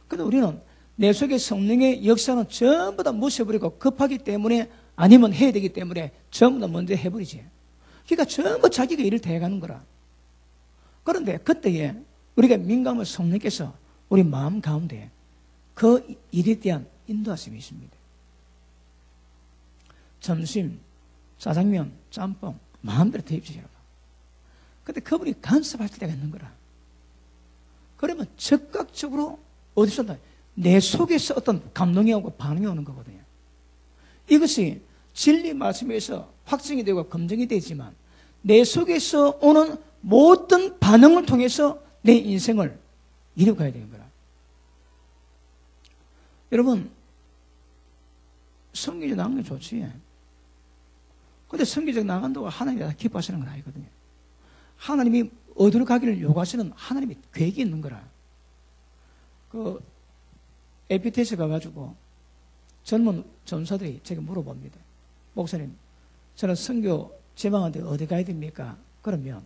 근데 우리는 내 속에 성령의 역사는 전부 다 무시해버리고 급하기 때문에 아니면 해야 되기 때문에 전부 다 먼저 해버리지. 그러니까 전부 자기가 일을 대해가는 거라. 그런데 그때에 우리가 민감한 성령께서 우리 마음 가운데 그 일에 대한 인도하심이 있습니다. 점심, 짜장면, 짬뽕 마음대로 대입시켜라. 근데 그분이 간섭할 때가 있는 거라. 그러면 즉각적으로 어디서 내 속에서 어떤 감동이 오고 반응이 오는 거거든요. 이것이 진리 말씀에서 확증이 되고 검증이 되지만 내 속에서 오는 모든 반응을 통해서 내 인생을 이루어가야 되는 거라. 여러분, 성기적 나간 게 좋지. 근데 성기적 나간다고 하나님이 다 기뻐하시는 건 아니거든요. 하나님이 어디로 가기를 요구하시는 하나님의 계획이 있는 거라. 에피테스 가가지고 젊은 전사들이 제게 물어봅니다. 목사님, 저는 선교 제방하는데 어디 가야 됩니까? 그러면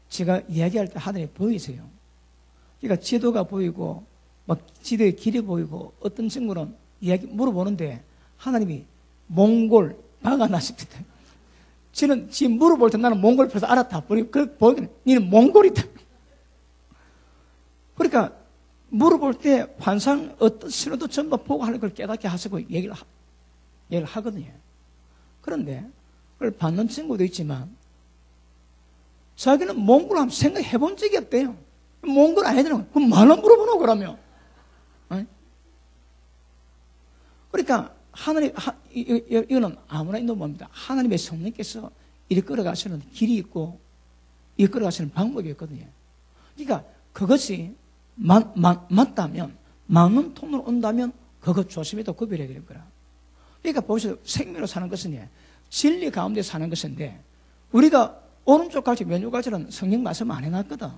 제가 이야기할 때 하나님이 보이세요. 그러니까 지도가 보이고 지도의 길이 보이고 어떤 친구는 물어보는데 하나님이 몽골 박아나십니다. 지금 물어볼 때 나는 몽골 표서 알았다. 보니까 니는 몽골이다. 그러니까 물어볼 때 환상 어떤 신호도 전부 보고 하는 걸 깨닫게 하시고 얘기를 하거든요. 그런데 그걸 받는 친구도 있지만 자기는 몽골 한번 생각해 본 적이 없대요. 몽골 아니더라고요. 그럼 말로 물어보노 그러면. 그러니까 이거는 아무나 있는 뭡니다. 하나님의 성령께서 이리 끌어가시는 길이 있고 이리 끌어가시는 방법이 있거든요. 그러니까 그것이 맞다면 맞는 통로로 온다면 그것 조심해도 구별해야 될 거라. 그러니까 보시죠. 생명으로 사는 것은 진리 가운데 사는 것인데 우리가 오른쪽 갈지 왼쪽 갈지는 성령 말씀 안 해놨거든.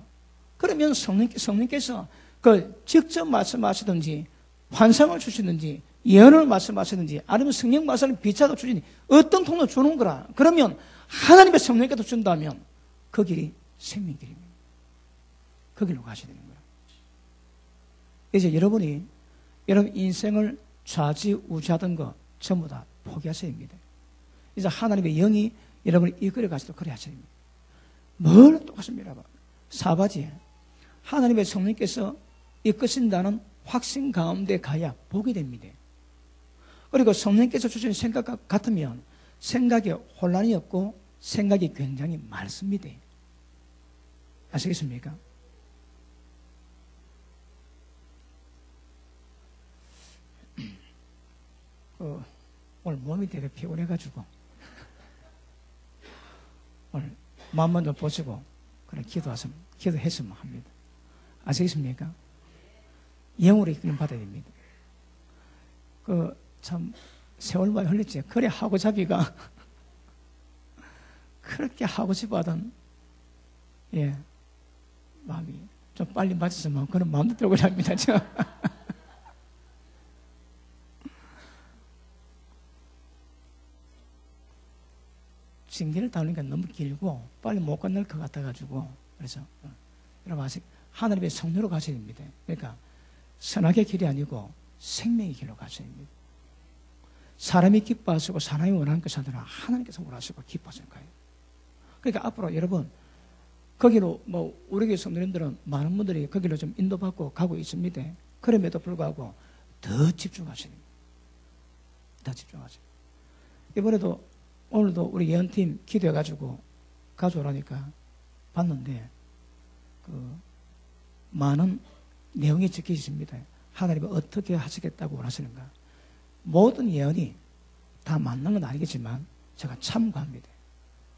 그러면 성령께서 그 직접 말씀하시든지 환상을 주시든지 예언을 말씀하시든지 아니면 성령 말씀을 비차도 주시니 어떤 통로 주는 거라. 그러면 하나님의 성령께서 준다면 그 길이 생명길입니다. 그 길로 가셔야 되는 거야. 이제 여러분이 여러분 인생을 좌지우지하던 거 전부 다 포기하셔야 됩니다. 이제 하나님의 영이 여러분을 이끌어 가시도록 그래 하셔야 됩니다. 뭘 똑같습니다. 사바지에 하나님의 성령께서 이끄신다는 확신 가운데 가야 보게 됩니다. 그리고 성령께서 주신 생각 같으면 생각에 혼란이 없고 생각이 굉장히 많습니다. 아시겠습니까? 오늘 몸이 되게 피곤해가지고 오늘 마음만 좀 보시고 그래 기도했으면 합니다. 아시겠습니까? 영으로 이끌림 받아야 됩니다. 참 세월 많이 흘렸지. 그래 하고 자기가 그렇게 하고 싶어하던 마음이 좀 빨리 맞았으면 그런 마음도 들고 합니다. 징계를 다루니까 너무 길고 빨리 못 건널 것 같아가지고 그래서 여러분 아직 하나님의 성령으로 가셔야 됩니다. 그러니까 선악의 길이 아니고 생명의 길로 가셔야 합니다. 사람이 기뻐하시고 사람이 원하는 것을 하더라 하나님께서 원하시고 기뻐하시는 거예요. 그러니까 앞으로 여러분 거기로 우리 교회 성도님들은 많은 분들이 거기로 좀 인도받고 가고 있습니다. 그럼에도 불구하고 더 집중하셔야 됩니다. 더 집중하세요. 이번에도 오늘도 우리 예언팀 기도해가지고 가져오라니까 봤는데 많은 내용이 적혀 있습니다. 하나님이 어떻게 하시겠다고 원하시는가. 모든 예언이 다 맞는 건 아니겠지만 제가 참고합니다.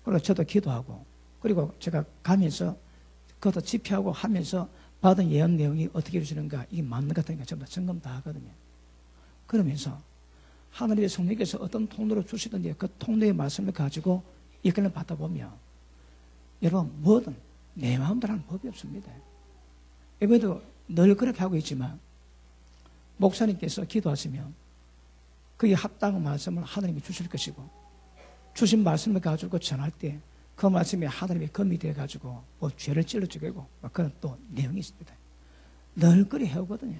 그리고 저도 기도하고 그리고 제가 가면서 그것도 집회하고 하면서 받은 예언 내용이 어떻게 이루어지는가 이게 맞는 것 같으니까 전부 다 점검 다 하거든요. 그러면서 하나님의 성령께서 어떤 통로로 주시든지 그 통로의 말씀을 가지고 이끌림 받다 보면 여러분 뭐든 내 마음대로 하는 법이 없습니다. 이번에도 늘 그렇게 하고 있지만 목사님께서 기도하시면 그에 합당한 말씀을 하나님이 주실 것이고 주신 말씀을 가지고 전할 때 그 말씀이 하나님의 검이 되어가지고 죄를 찔러주고 그런 또 내용이 있습니다. 늘 그리 해오거든요.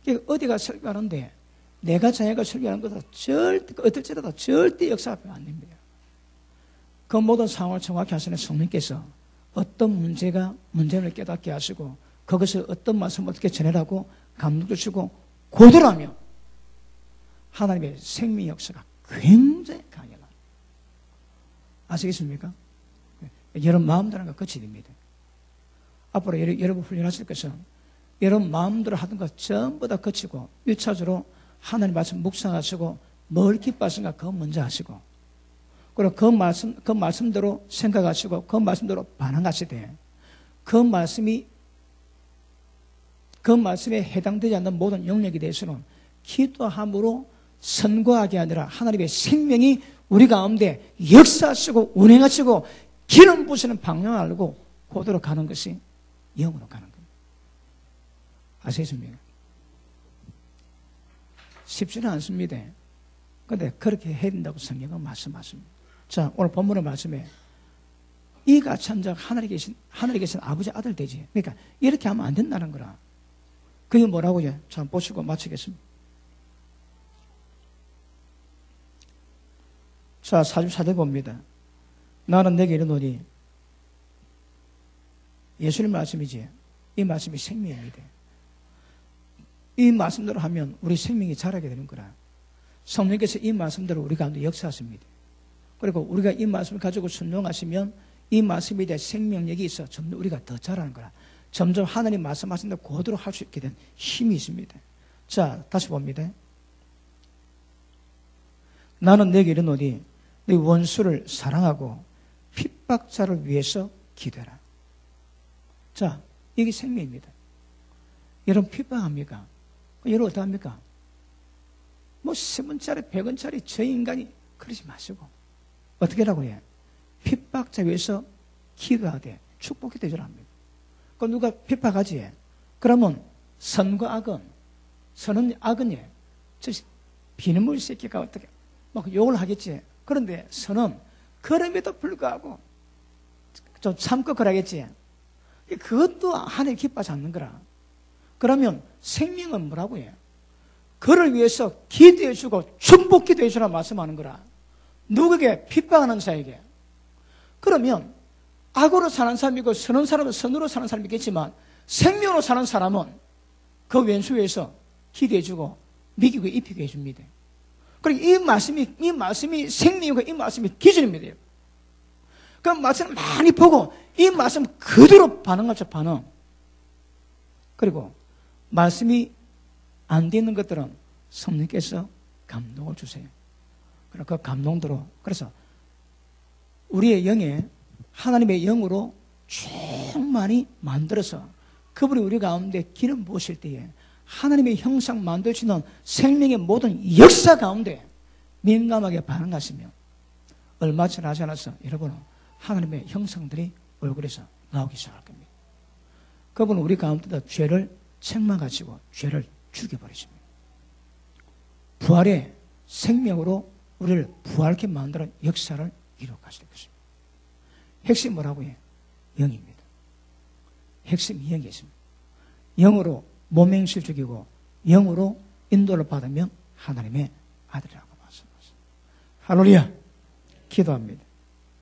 그러니까 어디가 설교하는데 내가 자녀가 설교하는 것은 절대 어떨지라도 절대 역사하면 안 됩니다. 그 모든 상황을 정확히 하시는 성령께서 어떤 문제를 깨닫게 하시고 그것을 어떤 말씀을 어떻게 전해라고 감동 주시고 고대로하며 하나님의 생명 역사가 굉장히 강해요. 아시겠습니까? 여러분 마음대로 하는 것 끝이 됩니다. 앞으로 여러분 훈련하실 것은 여러분 마음대로 하던 것 전부 다 거치고 1차적으로 하나님 말씀 묵상하시고 뭘 기뻐하시는가 그거 먼저 하시고 그리고 그 말씀대로 생각하시고 그 말씀대로 반응하시되 그 말씀에 해당되지 않는 모든 영역에 대해서는 기도함으로 선고하게 아니라 하나님의 생명이 우리 가운데 역사하시고 운행하시고 기름 부시는 방향을 알고 그대로 가는 것이 영으로 가는 겁니다. 아시겠습니까? 쉽지는 않습니다. 그런데 그렇게 해야 된다고 성경은 말씀하십니다. 자, 오늘 본문의 말씀에 이가 참작 하늘에 계신 아버지 아들 되지. 그러니까 이렇게 하면 안 된다는 거라. 그게 뭐라고요? 자, 보시고 마치겠습니다. 자, 44절 봅니다. 나는 내게 이르노니 예수님 말씀이지. 이 말씀이 생명입니다. 이 말씀대로 하면 우리 생명이 자라게 되는 거라. 성령께서 이 말씀대로 우리 가운데 역사하십니다. 그리고 우리가 이 말씀을 가지고 순종하시면 이 말씀에 대한 생명력이 있어 점점 우리가 더 자라는 거라. 점점 하나님 말씀하신 대로 그대로 할 수 있게 된 힘이 있습니다. 자, 다시 봅니다. 나는 내게 이르노니 네 원수를 사랑하고 핍박자를 위해서 기도해라. 자, 이게 생명입니다. 여러분 핍박합니까? 여러분 어떡합니까? 10원짜리 100원짜리 저 인간이 그러지 마시고 어떻게 하라고 해? 핍박자 위해서 기도하되 축복이 되줄 합니다. 그 누가 핍박하지? 그러면 선과 악은 선은 악은 저 비누물 새끼가 어떻게 막 욕을 하겠지. 그런데 선은 그럼에도 불구하고 좀 참고 그러겠지. 그것도 하나님 기뻐하지 않는 거라. 그러면 생명은 뭐라고 해요? 그를 위해서 기도해주고 축복 기도해주라 말씀하는 거라. 누구에게? 핍박하는 자에게. 그러면 악으로 사는 사람이고 선한 사람은 선으로 사는 사람이겠지만 생명으로 사는 사람은 그 왼수 위해서 기도해주고 미기고 입히게 해줍니다. 그리고 이 말씀이 생명이고 이 말씀이 기준입니다. 그 말씀을 많이 보고 이 말씀 그대로 반응하죠, 반응. 그리고 말씀이 안 되는 것들은 성령께서 감동을 주세요. 그리고 그 감동대로 그래서 우리의 영에 하나님의 영으로 충만히 만들어서 그분이 우리 가운데 기름 부으실 때에 하나님의 형상 만들어주는 생명의 모든 역사 가운데 민감하게 반응하시면 얼마 지나지 않아서 여러분은 하나님의 형상들이 얼굴에서 나오기 시작할 겁니다. 그분은 우리 가운데다 죄를 책망하시고 죄를 죽여버리십니다. 부활의 생명으로 우리를 부활케 만드는 역사를 이룩하실 것입니다. 핵심이 뭐라고 해요? 영입니다. 핵심이 영이 있습니다. 영으로 모맹실족이고 영으로 인도를 받으면 하나님의 아들이라고 말씀하셨습니다. 할렐루야. 기도합니다.